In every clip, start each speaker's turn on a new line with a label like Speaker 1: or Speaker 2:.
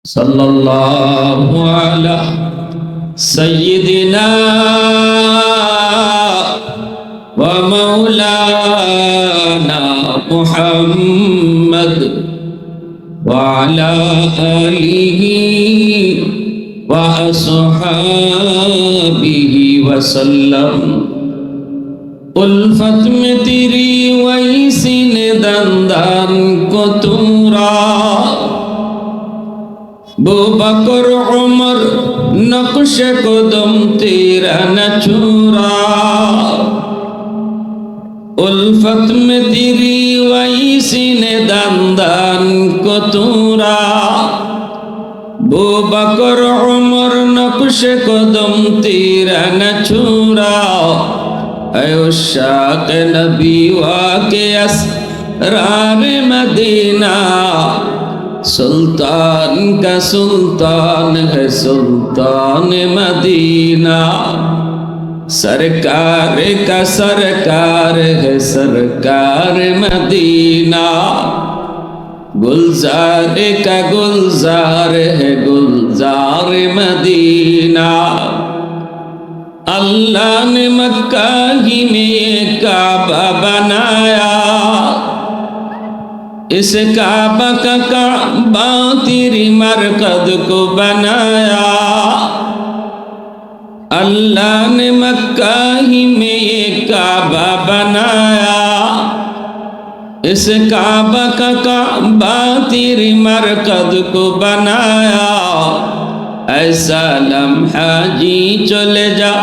Speaker 1: सल्लल्लाहु अलैहि सय्यिदिना व मौलाना मुहम्मद व अला आलिहि व अस्हाबिहि वसल्लम। उल्फत में तेरी वैसी ने दंदान को तुमरा बो बकर उमर नक्श कदम तेरा न छुरा। उल्फत में तेरी वैसी ने दंदान को तुमरा बो बकर उमर नक्श कदम तेरा न छुरा। शाक नबी वाके असरार मदीना सुल्तान का सुल्तान है सुल्तान मदीना। सरकार का सरकार है सरकार मदीना। गुलजार का गुलजार है गुलजार मदीना। अल्लाह ने मक्का ही में काबा बनाया। इस काबा का काबा तेरी मरकद को बनाया। अल्लाह ने मक्का ही में काबा बनाया। इस काबा का काबा तेरी मरकद को बनाया। ऐसा लम्हा जी चले जा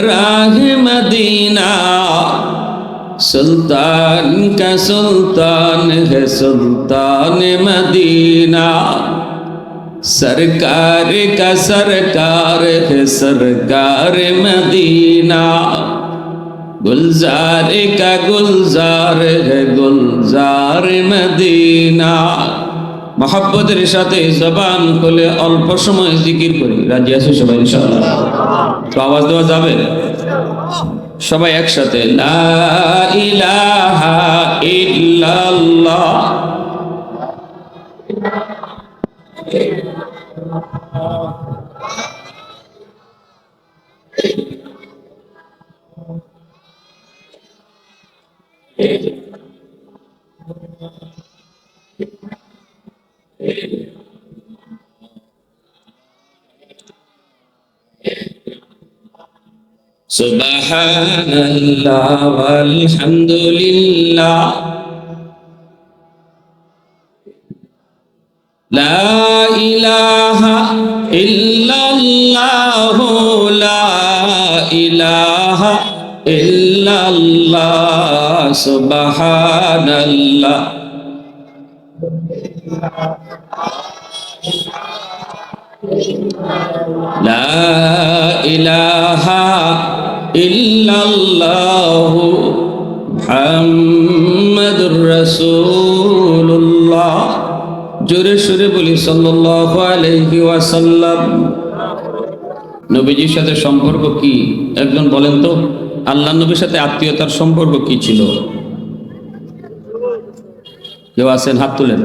Speaker 1: राह मदीना। सुल्तान का सुल्तान है सुल्तान मदीना। सरकार का सरकार है सरकार मदीना। गुलजार का गुलजार है गुलजार मदीना। मोहब्बतेर साथे जबान खुले अल्प समय जिकिर करी। राजी आছো সবাই ইনশাআল্লাহ? তো আওয়াজ দেওয়া যাবে সবাই একসাথে? লা ইলাহা ইল্লাল্লাহ सुबहानल्लाह वल्हम्दुलिल्लाह ला इलाहा इल्लल्लाह ला इलाहा इल्लल्लाह सुबहानल्लाह ला इलाहा इल्लल्लाहु मुहम्मदुर रसूलुल्लाह। जोरे सुरे बोली सल्लल्लाहु अलैहि ওয়াসাল্লাম। নবীজির সাথে সম্পর্ক কি একজন বলেন তো? আল্লাহ নবীর সাথে আত্মীয়তার সম্পর্ক কি ছিল? কেউ আছেন? হাত তুলেন।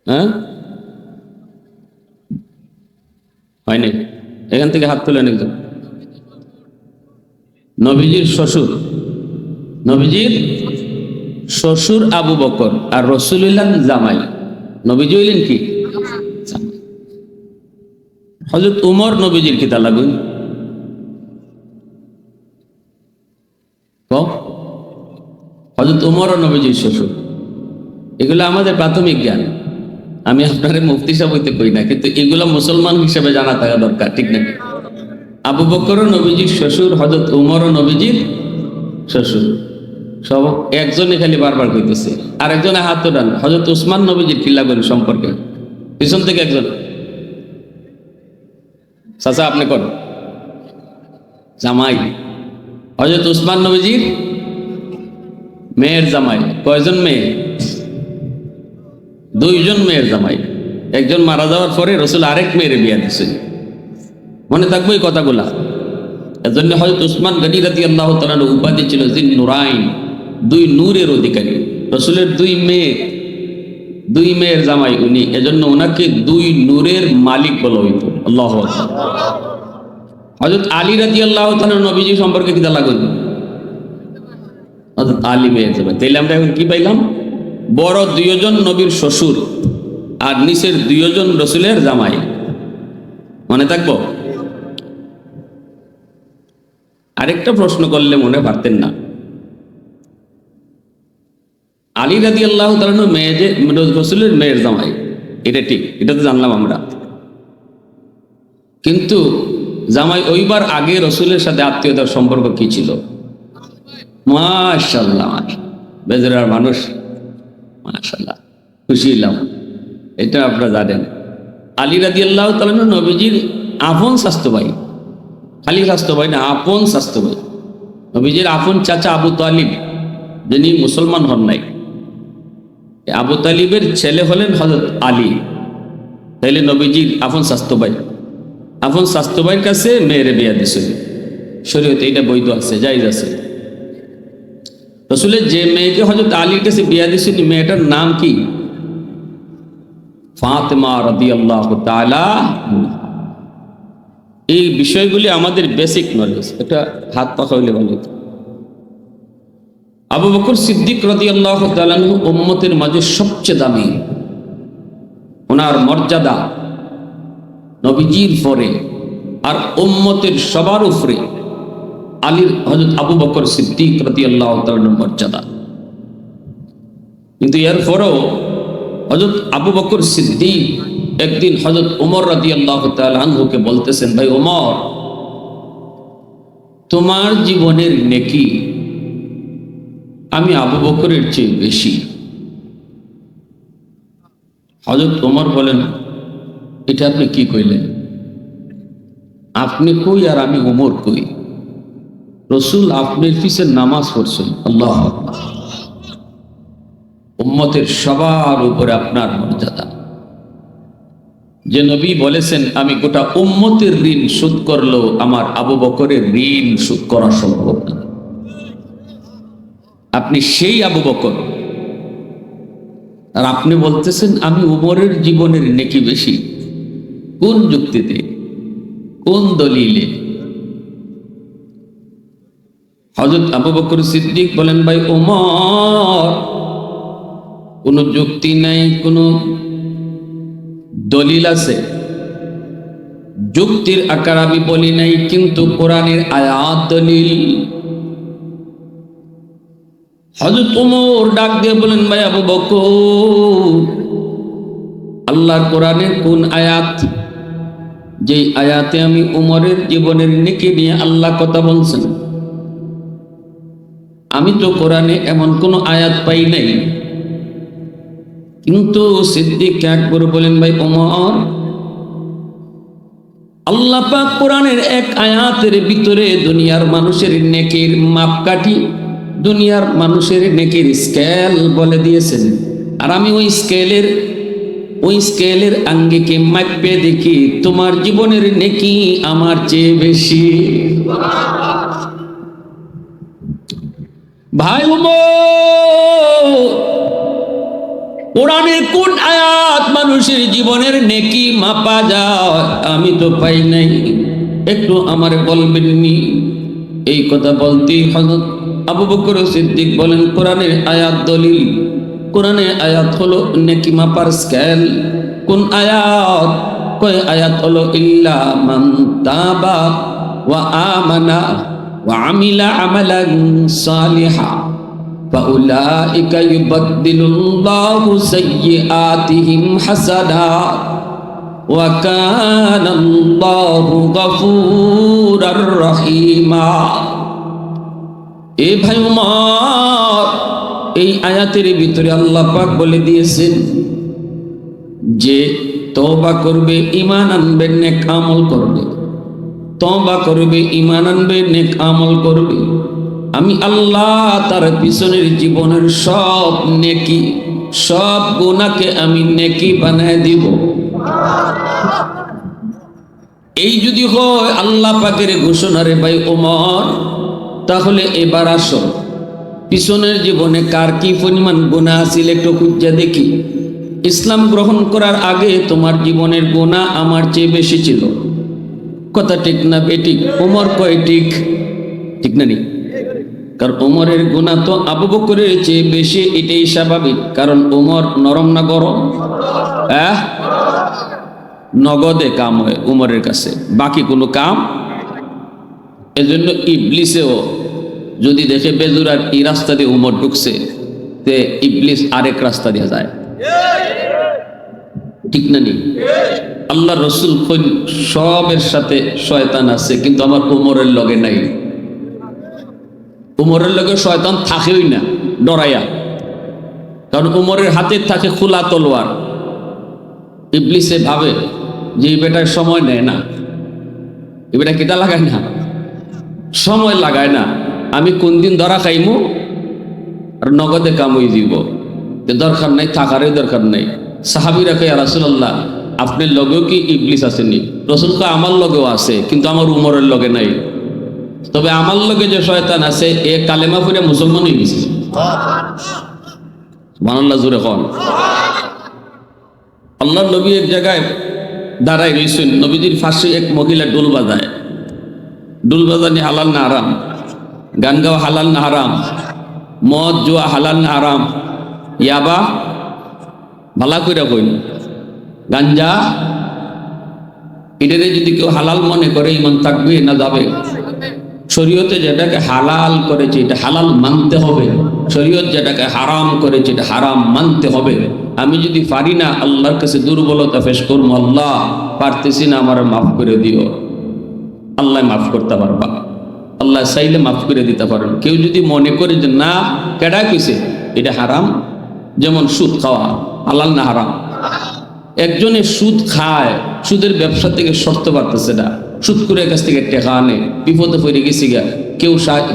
Speaker 1: হ্যাঁ, হয়নি? এখান থেকে হাত তুলেন একজন। নবীজির শ্বশুর, নবীজির শ্বশুর আবু বকর আর রাসূলুল্লাহ জামাই। নবীজি হইলেন কি? হযরত উমর নবীজির কি তালা গুণ? হযরত উমর ও নবীজির শ্বশুর। এগুলো আমাদের প্রাথমিক জ্ঞান। আমি আপনারে মুফতি সাহেব হইতে কই না, কিন্তু এগুলো মুসলমান হিসেবে জানা থাকা দরকার, ঠিক না? আবু বকর নবীজির শ্বশুর, হযরত উমর নবীজির শ্বশুর। সব একজনে খালি বারবার কইতেছে, আর একজনে হাত তোলেন। হযরত উসমান নবীজির কি লাগবে সম্পর্কে? পিছন থেকে একজন। চাচা আপনি কোন? জামাই। হযরত উসমান নবীজির মেয়ের জামাই। কয়জন মেয়ে? দুইজন মেয়ের জামাই। একজন মারা যাওয়ার পরে রাসূল আরেক মেয়ের বিয়ে দিয়েছেন। মনে থাকবে এই কথাগুলা। এজন্য হযরত উসমান গনি রাদিয়াল্লাহু তাআলা উপাধি ছিল জিন নুরাইন, দুই নূরের অধিকারী। রাসূলের দুই মেয়ে দুই মেয়ের জামাই উনি, এজন্য ওনাকে দুই নূরের মালিক বলা হইত। আল্লাহু আকবার। হযরত আলী রাদিয়াল্লাহু তাআলা নবীজি সম্পর্কে কি লাগুন? হযরত আলী মেয়ের জামাই। তাইলে আমরা এখন কি পাইলাম? বড় দুইজন নবীর শ্বশুর আর নিচের দুইজন রাসূলের জামাই। মনে থাকবো? আরেকটা প্রশ্ন করলে মনে পারতেন না, আলী রাদিয়াল্লাহু তাআলা মেয়ে যে রাসূলের মেয়ের জামাই, এটা ঠিক, এটা তো জানলাম আমরা। কিন্তু জামাই ওইবার আগে রাসূলের সাথে আত্মীয়তার সম্পর্ক কি ছিল? মাশাআল্লাহ, বেজরার মানুষ, মাশাআল্লাহ, খুশি হলাম। এটা আপনারা জানেন, আলী রাদিয়াল্লাহু তাআলা নবীজির আপন স্বাস্থ্য ভাই, খালি স্বাস্থ্য ভাই না, আপন স্বাস্থ্য ভাই। নবীজির আপন চাচা আবু তালিব, যিনি মুসলমান হন নাই, আবু তালিবের ছেলে হলেন হযরত আলী। তাইলে নবীজির আপন স্বাস্থ্য ভাই, আপন স্বাস্থ্য ভাইয়ের কাছে মেয়েরে বিয়া দিছিল। শরীয়তে এটা বৈধ আছে, জায়েজ আছে। রাসূলের যে মেয়েকে হযরত আলীর কাছে বিয়া দিছিল, মেয়েটার নাম কি? ফাতেমা রাদিয়াল্লাহু তাআলা। এই বিষয়গুলি আমাদের বেসিক নলেজ, এটা হাত পাখা হইলে ভালো হতো। আবু বকর সিদ্দিক রাদিয়াল্লাহু তাআলা উম্মতের মাঝে সবচেয়ে দামি, ওনার মর্যাদা নবীজির পরে আর উম্মতের সবার উপরে আলীর, হযরত আবু বকর সিদ্দিক রাদিয়াল্লাহু তাআলার মর্যাদা। কিন্তু এরপরও হযরত আবু বকর সিদ্দিক একদিন হযরত ওমর রাদিয়াল্লাহু তাআলা আনহুকে বলতেছেন, ভাই ওমর, তোমার জীবনের নেকি আমি আবু বকরের চেয়ে বেশি। হযরত ওমর বলেন, এটা আপনি কি কইলেন? আপনি কই আর আমি ওমর কই? রাসূল আপনার পিছে নামাজ পড়ছেন। আল্লাহু আকবার। উম্মতের সবার উপরে আপনার মর্যাদা। যে নবী বলেছেন, আমি গোটা উম্মতের ঋণ শোধ করলেও আমার আবু বকরের ঋণ শোধ করা সম্ভব না। আপনি সেই আবু বকর, আর আপনি বলতেছেন আমি উমরের জীবনের নেকি বেশি। কোন যুক্তিতে, কোন দলিলে? হযরত আবু বকর সিদ্দিক বলেন, ভাই ওমর, কোন যুক্তি নাই, কোন দলিল আছে? যুক্তির আকার আমি বলি নাই, কিন্তু কোরআনের আয়াত দলিল। হযরত ওমর ডাক দিয়ে বলেন, ভাই আবু বকর, আল্লাহর কোরআনের কোন আয়াত, যে আয়াতে আমি ওমরের জীবনের নেকি নিয়ে আল্লাহ কথা বলছেন? আমি তো কোরআনে এমন কোন আয়াত পাই নাই। কিন্তু সিদ্দিক আকবর বলেন, ভাই ওমর, আল্লাহ পাক কোরআনের এক আয়াতের ভিতরে দুনিয়ার মানুষের নেকির মাপকাঠি, দুনিয়ার মানুষের নেকির স্কেল বলে দিয়েছেন। আর আমি ওই স্কেলের আঙ্গিকে মাপে দেখি তোমার জীবনের নেকি আমার চেয়ে বেশি। ভাই ওমর, কোরআনের কোন আয়াত মানুষের জীবনের নেকি মাপা যায়? আমি তো পাই নাই, একটু আমার বলবেন নি? এই কথা বলতেই হযরত আবু বকর সিদ্দিক বলেন, কোরআনের আয়াত দলিল। কোরআনের আয়াত হলো নেকি মাপার স্কেল। কোন আয়াত? কয় আয়াত হলো ইল্লা মান তাবা ওয়া আমানা ওয়া আমিলা আমালান সালিহা ফাউলাইকা ইউবাদদিলুল্লাহু সাইয়্যাতিহিম হাসানাত ওয়া কানাল্লাহু গফুরার রহিমা। এ ভাই ওমর, এই আয়াতের ভিতরে আল্লাহ পাক বলে দিয়েছেন যে তওবা করবে, ঈমান আনবে, নেক আমল করবে, তওবা করবে, ঈমান আনবে, নেক আমল করবে, আমি আল্লাহ তার পিছনের জীবনের সব নেকি, সব গুনাহকে আমি নেকি বানায় দিব। এই যদি হয় আল্লাহ পাকের ঘোষণা রে ভাই ওমর, তাহলে এবার আসো, পিছনের জীবনে কার কি পরিমাণ গুনাহ ছিল একটু খুঁজে দেখি। ইসলাম গ্রহণ করার আগে তোমার জীবনের গুনাহ আমার চেয়ে বেশি ছিল। কথা ঠিক না বেঠিক? ওমর কয় ঠিক, ঠিক না নি? কারণ ওমরের গুনাহ তো আবু বকরের চেয়ে বেশি, এটাই স্বাভাবিক। কারণ ওমর নরম না গরম? নগদে কাম হয় উমরের কাছে, বাকি কোনো কাম। এজন্য ইবলিসেও যদি দেখে বেজুরার এই রাস্তা দিয়ে উমর ঢুকছে, তে ইবলিস আরেক রাস্তা দিয়ে যায়, ঠিক না নি? আল্লাহ রসুল সবের সাথে শয়তান আছে, কিন্তু আমার উমরের লগে নাই। উমরের লগে শয়তান থাকেই না, ডরাইয়া। কারণ উমরের হাতে থাকে খোলা তলোয়ার। ইবলিসে ভাবে যে এই বেটার সময় নেয় না, এ বেটা কিতা লাগায় না, সময় লাগায় না, আমি কোন দিন ধরা খাইমু আর নগদে কামই দিব, দরকার নাই, থাকারই দরকার নাই। সাহাবীরা কয়, ইয়া রাসূলুল্লাহ, আপনার লগেও কি ইবলিস আসেনি? রাসূল কয়, আমার লগেও আছে, কিন্তু আমার উমরের লগে নাই। তবে আমার লগে যে শয়তান আছে, এ কালেমা পড়ে মুসলমান হয়ে গেছে। সুবহানাল্লাহ, জোরে কন। আল্লাহর নবী এক জায়গায় দাঁড়ায় রইছেন, নবীজির পাশে এক মহিলা ডোল বাজায়। ডোল বাজানি হালাল না হারাম? গান গাওয়া হালাল না হারাম? মদ জুয়া হালাল না হারাম? ইয়াবা ভালা কইরা কইন, গাঞ্জা, এটারে যদি কেউ হালাল মনে করে ইমান থাকবে না যাবে? শরীয়তে যেটাকে হালাল করেছে এটা হালাল মানতে হবে, শরীয়ত যেটাকে হারাম করেছে এটা হারাম মানতে হবে। আমি যদি পারি না, আল্লাহর কাছে দুর্বলতা পেশ করবো, আল্লাহ পারতেছি না, আমার মাফ করে দিও। আল্লাহ মাফ করতে পারবা, আল্লাহ চাইলে মাফ করে দিতে পারেন। কেউ যদি মনে করে যে না, কেডা কইছে এটা হারাম, যেমন সুদ খাওয়া হালাল না হারাম? একজনে সুদ খায়, সুদের ব্যবসা থেকে সরতে পারতেছে না, সুদ করে কাছ থেকে টেকা আনে, বিপদে পড়ে গেছি গা,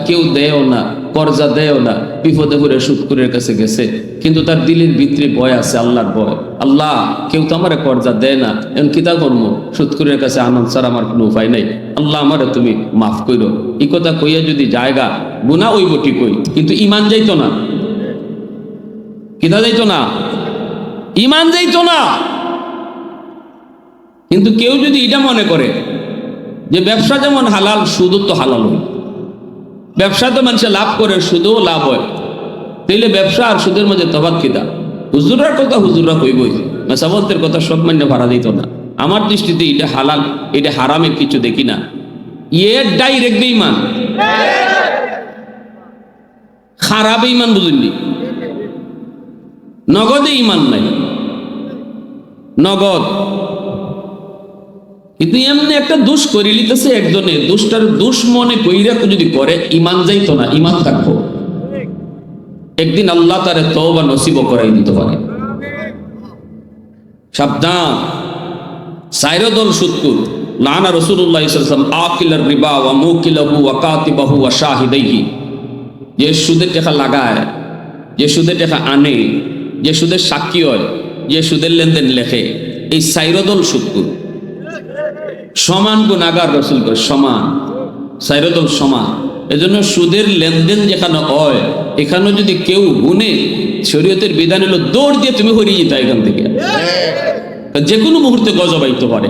Speaker 1: কেউ দেয়ও না, কর্জা দেয়ও না, বিপদে পড়ে সুদ করে কাছে গেছে, কিন্তু তার দিলের ভিতরে ভয় আছে, আল্লাহর ভয়। আল্লাহ, কেউ তো আমার কর্জা দেয় না, এখন কিতা করবো, সুদ করে কাছে আনন্দ ছাড়া আমার কোনো উপায় নাই, আল্লাহ আমারে তুমি মাফ করো। এই কথা কইয়া যদি জায়গা গুনাহ হইব ঠিকই, কিন্তু ইমান যাইতো না। কিতা যাইতো না? ইমান যাইতো না। কিন্তু কেউ যদি এটা মনে করে যে ব্যবসা যেমন হালাল, সুদও তো হালাল হয়, ব্যবসা তো মানুষে লাভ করে, সুদও লাভ হয়, তাইলে ব্যবসা আর সুদের মধ্যে তফাৎ কিতা? হুজুরার কথা হুজুরা কইবই, মেসাবতের কথা সব মান্য ভাড়া দিত না। আমার দৃষ্টিতে এটা হালাল, এটা হারামের কিছু দেখি না। ডাইরেক্ট বেঈমান, খারাপ ইমান, বুঝলি? নগদে ইমান নাই, নগদ। কিন্তু এমনি একটা দোষ করে লিতেছে একজনে, দোষটার দোষ মনে কইরা যদি করে, ইমান যাইতো না, ইমান থাকবো। একদিন আল্লাহ তারে তওবা নসিব করাই দিতে পারে। সাবধান, সাইরদল সুদকুর লানা রাসূলুল্লাহ সাল্লাল্লাহু আলাইহি ওয়াসাল্লাম আকিলার রিবা ওয়া মুকিলাহু ওয়া কাতিবাহু ওয়া শাহিদাইহি। যে সুদের টাকা লাগায়, যে সুদের টাকা আনে, যে সুদের সাক্ষী হয়, যে সুদের লেনদেন লেখে, এই সাইরদল সুদকুর সমান গুনাহগার। রাসূল কয় সমান, সাইরদল সমান। এজন্য সুদের লেনদেন যেখানে হয়, এখানে যদি কেউ গুনে, শরীয়তের বিধান হলো দৌড় দিয়ে তুমি হরিয়ে যেতে এখান থেকে, যে কোনো মুহূর্তে গজব আইতে পারে,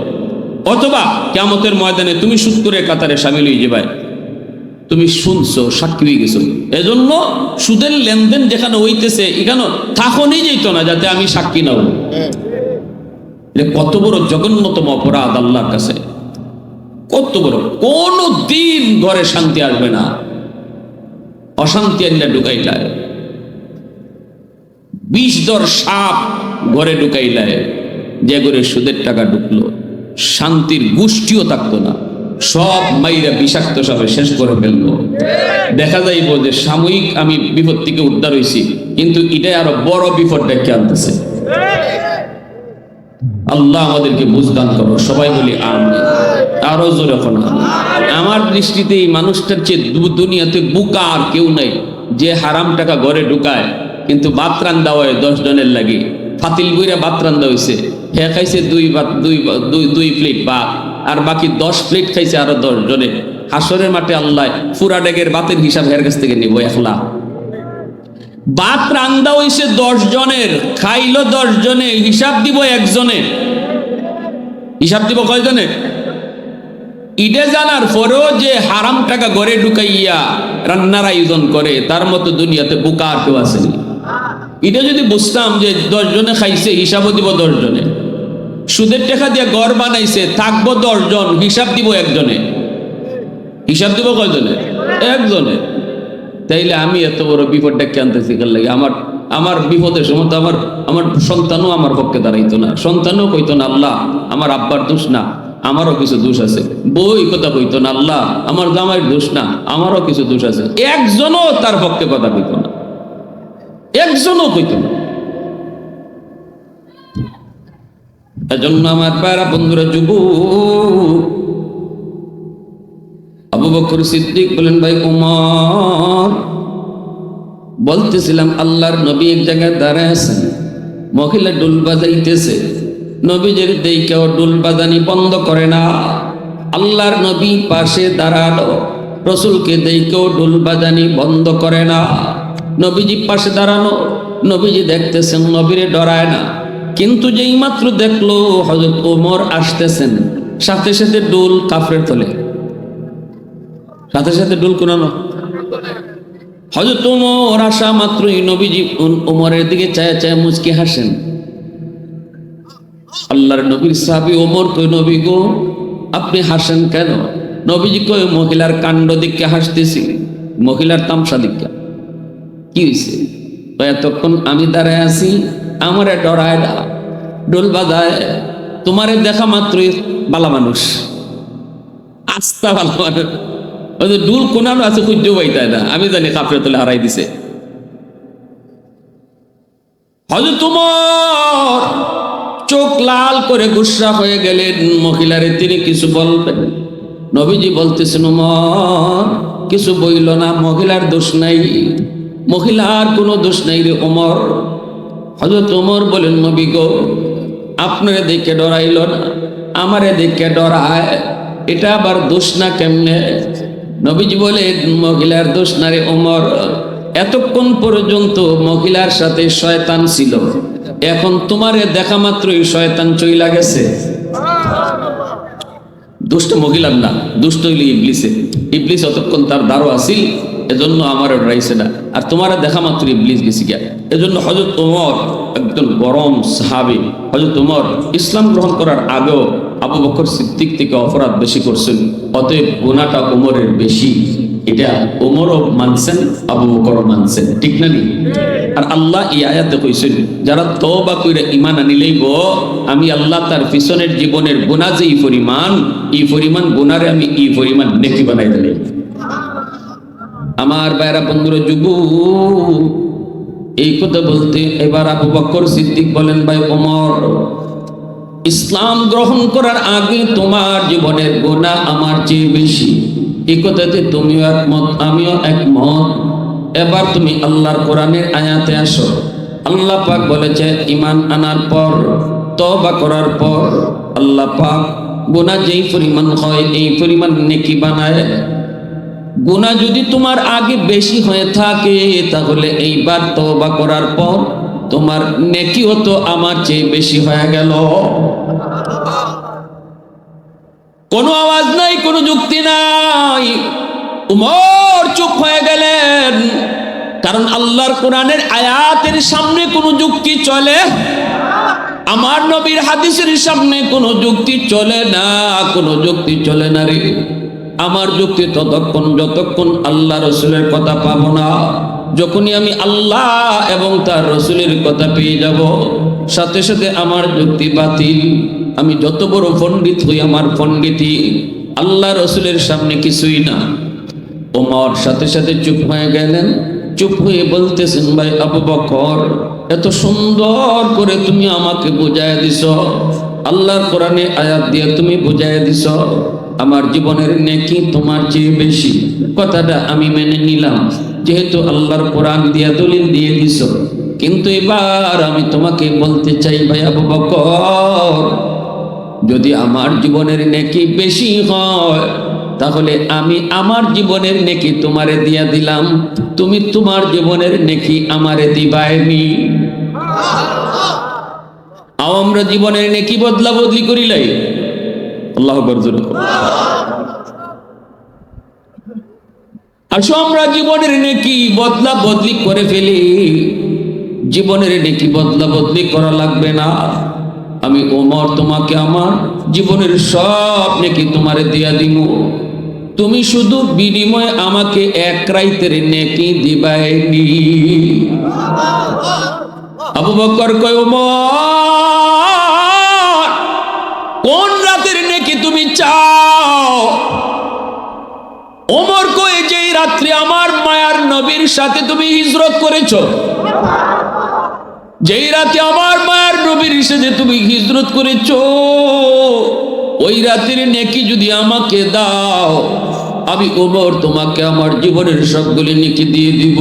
Speaker 1: অথবা কিয়ামতের ময়দানে তুমি সুদ করে কাতারে শামিল হয়ে যাবে। তুমি শুনছো, সাক্ষী হয়ে গেছো। এজন্য সুদের লেনদেন যেখানে হইতেছে, এখানে থাকনই যেত না যাতে আমি সাক্ষী না হই। কত বড় জঘন্যতম অপরাধ আল্লাহর কাছে, কত বড়। কোন দিন ঘরে শান্তি আসবে না, অশান্তি আনলে ঢুকাইলায়, বিষধর সাপ ঘরে ঢুকাইলায়, যে ঘরে সুদের টাকা ঢুকলো, শান্তির গোষ্ঠীও থাকতো না, সব মাইরা বিষাক্ত সাপে শেষ করে ফেললো। দেখা যাইব যে সাময়িক আমি বিপদ থেকে উদ্ধার হয়েছি, কিন্তু এটাই আরো বড় বিপদ ডেকে আনতেছে। আল্লাহ আমাদেরকে বুঝদান করো, সবাই বলি আমিন। আরো জোরে এখন আমার দৃষ্টিতে এই মানুষটার চেয়ে দুনিয়াতে বোকা আর কেউ নাই, যে হারাম টাকা ঘরে ঢুকায়, কিন্তু ভাত রান্দা হয় 10 জনের লাগে, ফাতিল বইরা ভাত রান্দা হয়েছে, হে খাইছে দুই প্লেট ভাত, আর বাকি 10 প্লেট খাইছে আরো 10 জনে। হাসরের মাঠে আল্লাহ পুরা ডেগের ভাতের হিসাব হের কাছ থেকে নিব একলা। ভাত রান্দা হইছে 10 জনের, খাইলো 10 জনে, হিসাব দিব একজনে। হিসাব দিব কয়জনে? ইডে জানার পরেও যে হারাম টাকা ঘরে ঢুকাইয়া রান্নার আয়োজন করে, তার মতো দুনিয়াতে বোকা আর কেউ আসেনি। এটা যদি বুঝতাম যে 10 জনে খাইছে, হিসাবও দিব 10 জনে। সুদের টাকা দিয়ে ঘর বানাইছে, থাকবো 10 জন, হিসাব দিব একজনে। হিসাব দিব কয়জনে? একজনে। তাইলে আমি এত বড় বিপদটা আনতেছি কার লাগে? আমার বিপদের সময় তো আমার সন্তানও আমার পক্ষে দাঁড়াইতো না, সন্তানও কইতো না আল্লাহ আমার আব্বার দোষ না, আমারও কিছু দোষ আছে। বই কথা কইতো না আল্লাহ আমার জামাইয়ের দোষ না, আমারও কিছু দোষ আছে। একজনও তার পক্ষে কথা কইতো না, একজনও কইতো না। এজন্য আমার প্যারা বন্ধুরা, যুবক আবু বকর সিদ্দিক বলেন, ভাই উমর, বলতেছিলাম আল্লাহর নবী এক জায়গায় দাঁড়ায় আছেন, মহিলা ডুল বাজাইতেছে, নবীজির দেইকেও ডুল বাজানি বন্ধ করে না। আল্লাহর নবী পাশে দাঁড়ালো, রসুলকে দেইকেও ডুল বাজানি বন্ধ করে না। নবীজি পাশে দাঁড়ানো, নবীজি দেখতেছেন, নবীরে ডরায় না। কিন্তু যেই মাত্র দেখলো হযরত ওমর আসতেছেন, সাথে সাথে ডুল কাফরের তলে, সাথে সাথে ডুল কোনানো। হযরত ওমর আসা মাত্রই নবীজি ওমরের দিকে চায় চায় মুচকি হাসেন। আল্লাহর নবীর সাহাবী ওমর কই, নবী গো আপনি হাসেন কেন? নবীজি কই, মহিলার কাণ্ড দিকে হাসতেছি, মহিলার তামসা দিকে। কি হয়েছে? এতক্ষণ আমি দাঁড়ায় আছি, আমারে ডরায় না, ডোল বাজায়, তোমারে দেখা মাত্রই বালা মানুষ, আস্তা ভালো মানুষ। ডুল কোনানো আছে খুঁজ পাইতায় না, আমি জানি কাপড়ে তোলে হারাই দিছে। হযরত ওমর চোখ লাল করে গুসা হয়ে গেলেন, মহিলারে তিনি কিছু বলবেন। নবীজি বলতেছেন, ওমর কিছু বইল না, মহিলার দোষ নাই, মহিলার কোনো দোষ নাই রে ওমর। হযরত ওমর বলেন, নবী গো আপনারে দেখে ডরাইল না, আমারে দেখে ডরায়, এটা আবার দোষ না কেমনে? নবীজি বলেন, মহিলার দোষ না রে ওমর, এতক্ষণ পর্যন্ত মহিলার সাথে শয়তান ছিল, এখন তোমারে দেখা মাত্রই শয়তান চইলা গেছে। দুষ্ট মহিলার না, দুষ্ট হইলে ইবলিসে। ইবলিস অতক্ষণ তার দ্বারও আসিল, এজন্য আমার ডরাইছে না, আর তোমার দেখা মাত্র ইবলিস গেছি গিয়া। এজন্য হযরত ওমর একজন গরম সাহাবী। হযরত ওমর ইসলাম গ্রহণ করার আগেও আবু বকর সিদ্দিক থেকে অপরাধ বেশি করছেন, অতএব গুনাহটা ওমরের বেশি। এটা ওমরও মানছেন, আবু বকরও মানছেন, ঠিক না নি? আর আল্লাহ এই আয়াতে কইছেন, যারা তওবা কইরা ঈমান আনিলেই গো, আমি আল্লাহ তার পিছনের জীবনের গুনাহ যে এই পরিমাণ গুনারে আমি এই পরিমাণ নেকি বানাই দিলাম। আমার ভাইরা বন্ধুরা, যুবক এই কথা বলতে এবার আবু বকর সিদ্দিক বলেন, ভাই ওমর, ইসলাম গ্রহণ করার আগে তোমার জীবনের গুনাহ আমার চেয়ে বেশি, এই কথাতে তুমিও একমত, আমিও একমত। এবার তুমি আল্লাহর কোরআনের আয়াতে আসো। আল্লাহ পাক বলেছে, ঈমান আনার পর, তওবা করার পর আল্লাহ পাক গুনাহ যেই পরিমাণ হয় এই পরিমাণ নেকি বানায়। গুনাহ যদি তোমার আগে বেশি হয়ে থাকে, তাহলে এইবার তওবা করার পর তোমার নেকিও তো আমার চেয়ে বেশি হয়ে গেল। কোনো আওয়াজ নাই, কোনো যুক্তি নাই। উমর চুপ হয়ে গেলেন, কারণ আল্লাহর কোরআনের আয়াতের সামনে কোনো যুক্তি চলে, আমার নবীর হাদিসের সামনে কোনো যুক্তি চলে না, কোনো যুক্তি চলে না রে। আমার যুক্তি ততক্ষণ যতক্ষণ আল্লাহ রসুলের কথা পাবো না। যখনই আমি আল্লাহ এবং তার রসুলের কথা পেয়ে যাব, সাথে সাথে আমার যুক্তি বাতিল। আমি যত বড় পণ্ডিত হই, আমার পণ্ডিতি আল্লাহ রসুলের সামনে কিছুই না। ওমর সাথে সাথে চুপ হয়ে গেলেন। চুপ হয়ে বলতেছেন, ভাই আবু বকর, এত সুন্দর করে তুমি আমাকে বুঝাইয়া দিছ, আল্লাহর কোরআনে আয়াত দিয়ে তুমি বুঝাইয়া দিছ আমার জীবনের নেকি তোমার চেয়ে বেশি। কথাটা আমি মেনে নিলাম, যেহেতু আল্লাহর কোরআন দিয়া দলিল দিয়ে দিছ। কিন্তু এবার আমি তোমাকে বলতে চাই, ভাই আবু বকর, যদি আমার জীবনের নেকি বেশি হয়, তাহলে আমি আমার জীবনের নেকি তোমারে দিয়া দিলাম, তুমি তোমার জীবনের নেকি আমারে দিবাইনি। আমরা জীবনের নেকি বদলা বদলি করিলাই। আল্লাহু আকবার। আসো আমরা জীবনের নেকি বদলা বদলি করে ফেলি। জীবনের নেকি বদলা বদলি করা লাগবে না। আমি ওমর তোমাকে আমার জীবনের সব নেকি তোমারে দিয়া দিব, তুমি শুধু বিনিময়ে আমাকে এক রাইতের নেকি দিবাইনি। আবু বকর কয়, ওমর কোন রাতের নেকি তুমি চাও? ওমর কয়, যেই রাত্রে আমার মায়ার নবীর সাথে তুমি হিজরত করেছো, যেই রাতে আমার মায়ার নবীর সাথে তুমি হিজরত করেছো, ওই রাতের নেকি যদি আমাকে দাও, আমি ওমর তোমাকে আমার জীবনের সবগুলি নেকি দিয়ে দিব।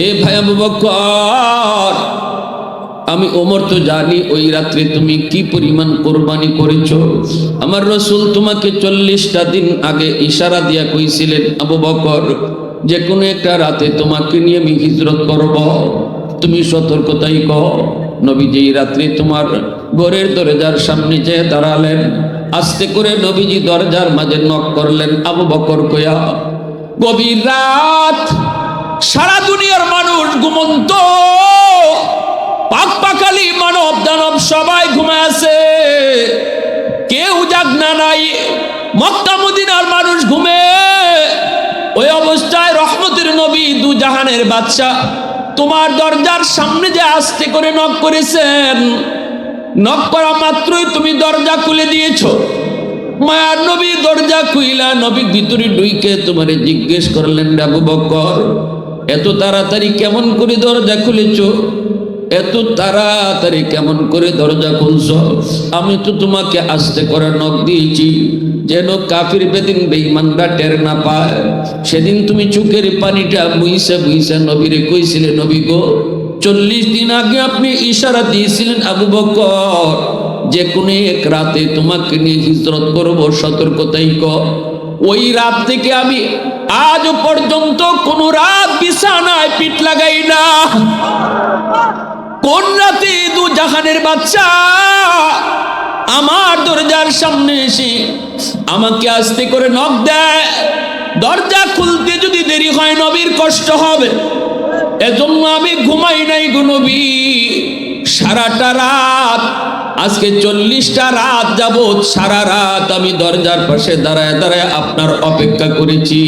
Speaker 1: এ ভাই আবু বকর, আমি ওমর তো জানি ওই রাত্রে তুমি কি পরিমাণ কোরবানি করেছো। আমার রাসূল তোমাকে 40টা দিন আগে ইশারা দিয়া কইছিলেন, আবু বকর যে কোনো একটা রাতে তোমাকে নিয়ে আমি হিজরত করব, তুমি সতর্কতাই কও। নবী যেই রাত্রে তোমার ঘরের দরজার সামনে যেয়ে দাঁড়ালেন, আস্তে করে নবীজি দরজার মাঝে নক করলেন, আবু বকর কয়া। গভীর রাত, সারা দুনিয়ার মানুষ ঘুমন্ত, পাক পাখালি মানব দানব সবাই ঘুমায় আছে, কেউ জাগনা নাই। মক্কা মদিনার মানুষ ঘুমে। ওই অবস্থায় রহমতের নবী দু জাহানের বাদশা তোমার দরজার সামনে যে আস্তে করে নক করেছেন, নক করা মাত্রই তুমি দরজা খুলে দিয়েছো। মায়ার নবী দরজা খুইলা নবী ভিতরে ঢুকে তোমারে জিজ্ঞেস করলেন, আবু বকর এত তাড়াতাড়ি কেমন করে দরজা খুলেছো? এত তাড়াতাড়ি কেমন করে দরজা খুলছ? আমি তো তোমাকে আস্তে করে নক দিয়েছি যেন কাফির বেদিন বেঈমানরা টের না পায়। সেদিন তুমি চোখের পানিটা মুইসা মুইসা নবীরে কইছিলে, নবী গো 40 দিন আগে আপনি ইশারা দিয়েছিলেন আবু বকর যে কোনো এক রাতে তোমাকে নিয়ে হিজরত করব, সতর্কতাই কর। ওই রাত থেকে আমি আজ পর্যন্ত কোন রাত বিছানায় পিঠ লাগাই না। কোন রাতে দু জাহানের বাদশা আমার দরজার সামনে এসে আমাকে আস্তে করে নক দেয়, দরজা খুলতে যদি দেরি হয় নবীর কষ্ট হবে, এজন্য আমি ঘুমাই নাই গো নবী। সারাটা রাত, আজকে 40টা রাত যাবত সারা রাত আমি দরজার পাশে দাঁড়ায় দাঁড়ায় আপনার অপেক্ষা করেছি।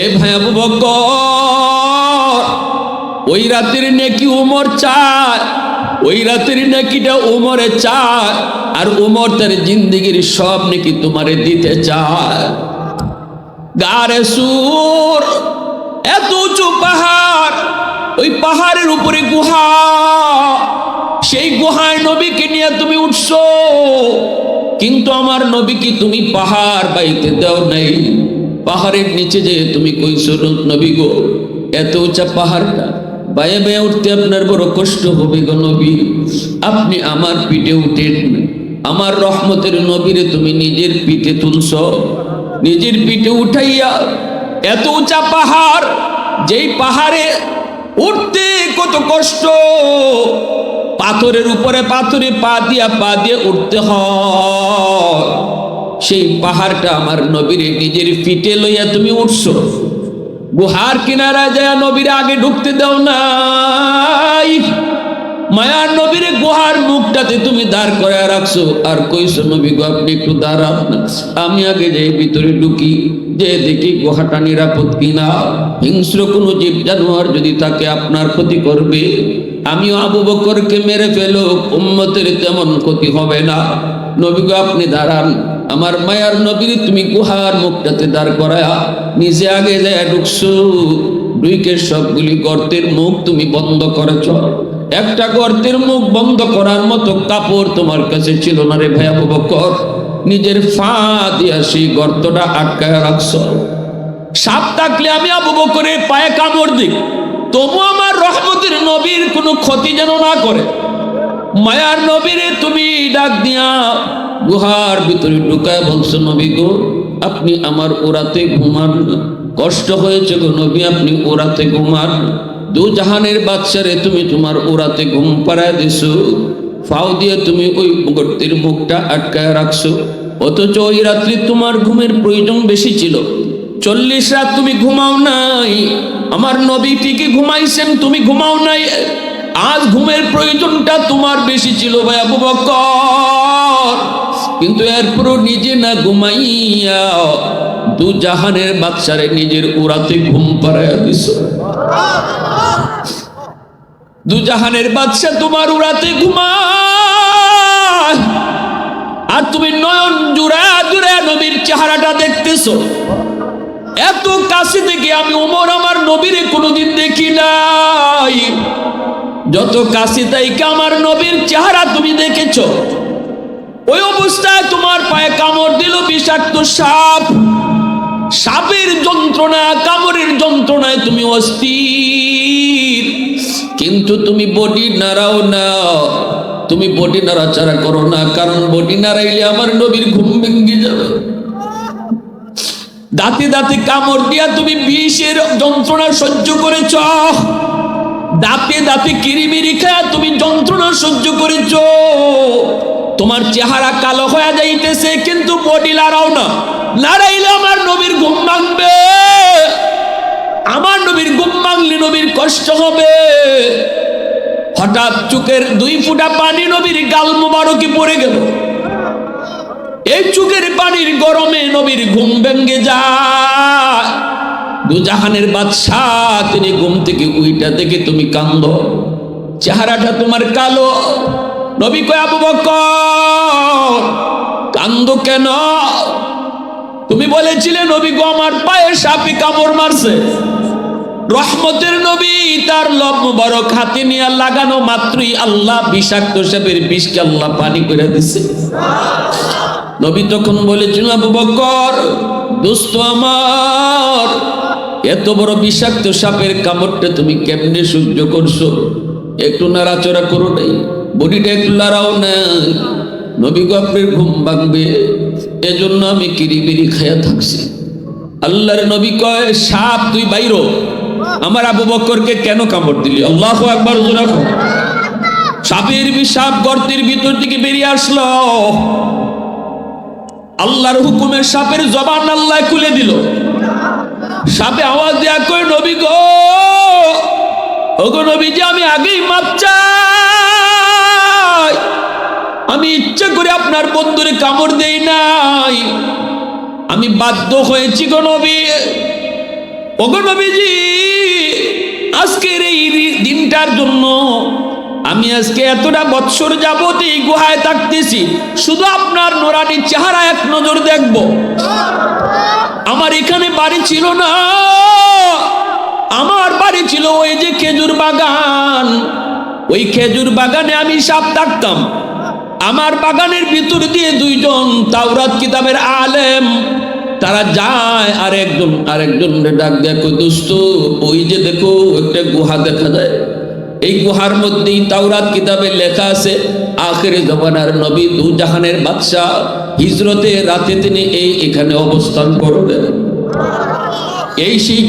Speaker 1: এ ভাই আবু বকর, ওই রাতের নেকি ওমর চায়, ওই রাতের নেকিটা ওমরে চায়, আর ওমর তার জিন্দেগির সব নেকি তোমারে দিতে চায়। গারে সুর, এত উঁচু পাহাড়, ওই পাহাড়ের উপরে গুহা, সেই গুহায় নবীকে নিয়ে তুমি উঠছো, কিন্তু আমার নবীকে তুমি পাহাড় বাইতে দাও নাই। পাহাড়ের নিচে যে তুমি কইছো, নবী গো এত উঁচা পাহাড়টা বায়ে বায়ে উঠতে আপনার বড় কষ্ট হবে গো নবী, আপনি আমার পিঠে উঠেন। আমার রহমতের নবীরে তুমি নিজের পিঠে তুলছ, নিজের পিঠে উঠাইয়া এত উঁচা পাহাড়, যেই পাহাড়ে উঠতে কত কষ্ট, পাথরের উপরে পাথরে পা দিয়ে উঠতে হয়, সেই পাহাড়টা আমার নবীরে নিজের পিঠে লইয়া তুমি উঠছো। গুহার কিনারা যায় নবীর আগে ঢুকতে দাও নাই, মায়ার নবীর গুহার মুখটাতে তুমি দাঁড় করে রাখছো, আর কইছো নবী গো আপনি একটু দাঁড়ান, আমি আগে যাই ভিতরে ঢুকি, যে দেখি গুহাটা নিরাপদ কিনা, হিংস্র কোনো জীব জানোয়ার যদি তাকে আপনার ক্ষতি করবে, আমিও আবু বকরকে মেরে ফেলো, উম্মতের তেমন ক্ষতি হবে না। নবী গো আপনি দাঁড়ান। আমার মায়ার নবীর তুমি গুহার মুখটাতে দাঁড় করায়া নিজে আগে যায় ঢুকছো, ঢুকে সবগুলি গর্তের মুখ তুমি বন্ধ করেছ। একটা গর্তের মুখ বন্ধ করার মতো কাপড় তোমার কাছে ছিল না রে ভাই আবু বকর, নিজের ফা দিয়া সেই গর্তটা আটকায় রাখছো। সাপ থাকলে আমি আবু বকরের পায়ে কামড় দিই, তবু আমার রহমতের নবীর কোনো ক্ষতি যেন না করে। মায়ার নবীরে তুমি ডাক দিয়া গুহার ভিতরে ঢুকায় বলছো, নবী গো আপনি আমার ওরাতে ঘুমান, কষ্ট হয়েছে গো নবী আপনি ওরাতে ঘুমান। দু জাহানের বাদশারে তুমি তোমার ওরাতে ঘুম পাড়ায় দিছো, ফাও দিয়ে তুমি ওই গর্তের মুখটা আটকায় রাখছো, অথচ ওই রাত্রি তোমার ঘুমের প্রয়োজন বেশি ছিল। 40 রাত তুমি ঘুমাও নাই, আমার নবী ঠিকই ঘুমাইছেন, তুমি ঘুমাও নাই। আজ ঘুমের প্রয়োজনটা তোমার বেশি ছিল ভাই আবু বকর, কিন্তু এরপরও নিজে না ঘুমাইয়া দু জাহানের বাদশারে নিজের উড়াতে ঘুম পাড়াইয়া দিছ। দু জাহানের বাদশা তোমার উড়াতে ঘুমায়, আর তুমি নয়ন জুড়া জুড়া নবীর চেহারাটা দেখতেছো। এত কাছে থেকে আমি ওমর আমার নবীরে কোনোদিন দেখি নাই, যত কাছে তাইকে আমার নবীর চেহারা তুমি দেখেছো। ওই অবস্থায় তোমার পায়ে কামড় দিল বিষাক্ত সাপ, সাপের যন্ত্রণা কামড়ের যন্ত্রণায় তুমি অস্থির, কিন্তু তুমি বডি নাড়াও না, তুমি বডি নাড়াচাড়া করো না, কারণ বডি নাড়াইলে আমার নবীর ঘুম ভেঙে যাবে। দাঁতে দাঁতে কামড় দিয়া তুমি বিষের যন্ত্রণা সহ্য করেছ, দাঁতে দাঁতে কিরিমিরি খায়া তুমি যন্ত্রণা সহ্য করেছ। তোমার চেহারা কালো হয়ে যাইতেছে, কিন্তু বডি লাড়াও না, লাড়াইলে আমার নবীর ঘুম ভাঙবে, আমার নবীর ঘুম ভাঙলে নবীর কষ্ট হবে। হঠাৎ চোখের 2 ফোঁটা পানি নবীর গাল মোবারকে পড়ে গেল। এই চোখের পানির গরমে নবীর ঘুম ভেঙে যায়। দু জাহানের বাদশাহ তিনি ঘুম থেকে উইটা থেকে তুমি কান্দো, চেহারাটা তোমার কালো। নবী কয় আবু বকর কান্দো কেন? তুমি বলেছিলে নবী গো আমার পায়ে সাপে কামড় মারছে। রহমতের নবী তার লব মুবারক হাতে নিয়ে লাগানো মাত্রই আল্লাহ বিষাক্ত সাপের বিষকে আল্লাহ পানি করে দিছে। নবী তখন বলেছিল আবু বকর দোস্ত আমার, এত বড় বিষাক্ত সাপের কামড়টা তুমি কেমনে সহ্য করছো? একটু নাড়াচড়া করো নাই, বডিটা একটু লড়াও না, নবী গো আপনার ঘুম ভাঙবে, এজন্য আমি কিরিবিরি খায়া থাকছি। আল্লাহর নবী কয় সাপ তুই বাইরো, আমার আবু বকরকে কেন কামড় দিলি? আল্লাহু আকবার। সাপের সাপ গর্তের ভিতর থেকে বেরিয়ে আসলো, আল্লাহর হুকুমে সাপের জবান আল্লাহ খুলে দিল। সাপে আওয়াজ দেয়া কই নবী গো, ওগো নবীজি আমি আগেই মাপ চাই, আমি ইচ্ছা করে আপনার বন্ধুরে কামড় দেই নাই, আমি বাধ্য হয়েছি গো নবী। ওগো নবীজি আজকের এই দিনটার জন্য আমি আজকে এতটা বৎসর যাবত এই গুহায় থাকতেছি, শুধু আপনার নোরানি চেহারা এক নজর দেখব। আমার এখানে বাড়ি ছিল না, আমার বাড়ি ছিল ওই যে খেজুর বাগান, ওই খেজুর বাগানে আমি সাপ থাকতাম। আমার বাগানের ভিতর দিয়ে 2 জন তাওরাত কিতাবের আলেম তারা যায়, আরেকজন ডাক দেখো দোস্ত ওই যে দেখো একটা গুহা দেখা যায়, এই গুহার মধ্যেই তাওরাত কিতাবে লেখা আছে আখির জামানার নবী দু জাহানের বাদশা হিজরতে রাতে তিনি এখানে অবস্থান করবেন। এই সেই